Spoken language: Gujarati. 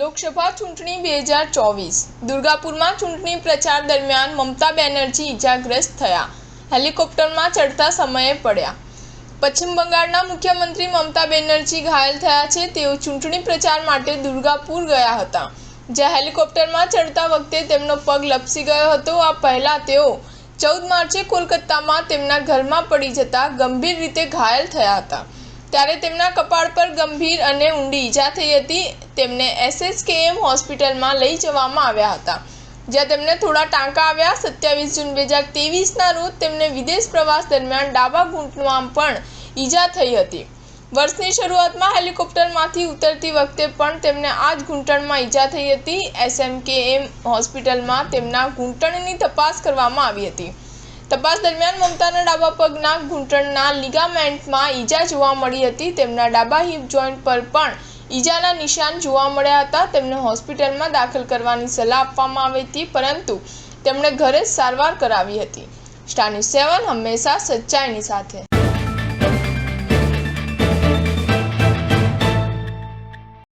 લોકસભા ચૂંટણી 2024 દુર્ગાપુરમાં ચૂંટણી પ્રચાર દરમિયાન મમતા બેનર્જી ઇજાગ્રસ્ત થયા, હેલિકોપ્ટરમાં ચડતા સમયે પડ્યા। પશ્ચિમ બંગાળના મુખ્યમંત્રી મમતા બેનર્જી ઘાયલ થયા છે। તેઓ ચૂંટણી પ્રચાર માટે દુર્ગાપુર ગયા હતા, જ્યાં હેલિકોપ્ટરમાં ચડતા વખતે તેમનો પગ લપસી ગયો હતો। આ પહેલા તેઓ 14 માર્ચે કોલકાતામાં તેમના ઘરમાં પડી જતા ગંભીર રીતે ઘાયલ થયા હતા, ત્યારે તેમના કપાળ પર ગંભીર અને ઊંડી ઈજા થઈ હતી। તેમને SSKM હોસ્પિટલમાં લઈ જવામાં આવ્યા હતા, જ્યાં તેમને થોડા ટાંકા આવ્યા। 27 જૂન 2023ના રોજ તેમને વિદેશ પ્રવાસ દરમિયાન ડાબા ઘૂંટણમાં પણ ઈજા થઈ હતી। વર્ષની શરૂઆતમાં હેલિકોપ્ટરમાંથી ઉતરતી વખતે પણ તેમને આ જ ઘૂંટણમાં ઈજા થઈ હતી। SMKM હોસ્પિટલમાં તેમના ઘૂંટણની તપાસ કરવામાં આવી હતી। તપાસ દરમિયાન મમતાના ડાબા પગના ઘૂંટણના લિગામેન્ટમાં ઈજા જોવા મળી હતી। તેમના ડાબા હિપ જોઈન્ટ પર પણ ઈજાના નિશાન જોવા મળ્યા હતા। તેમને હોસ્પિટલમાં દાખલ કરવાની સલાહ આપવામાં આવી હતી, પરંતુ તેમણે ઘરે જ સારવાર કરાવી હતી। સ્ટાર ન્યૂઝ 7 હંમેશા સચ્ચાઈની સાથે।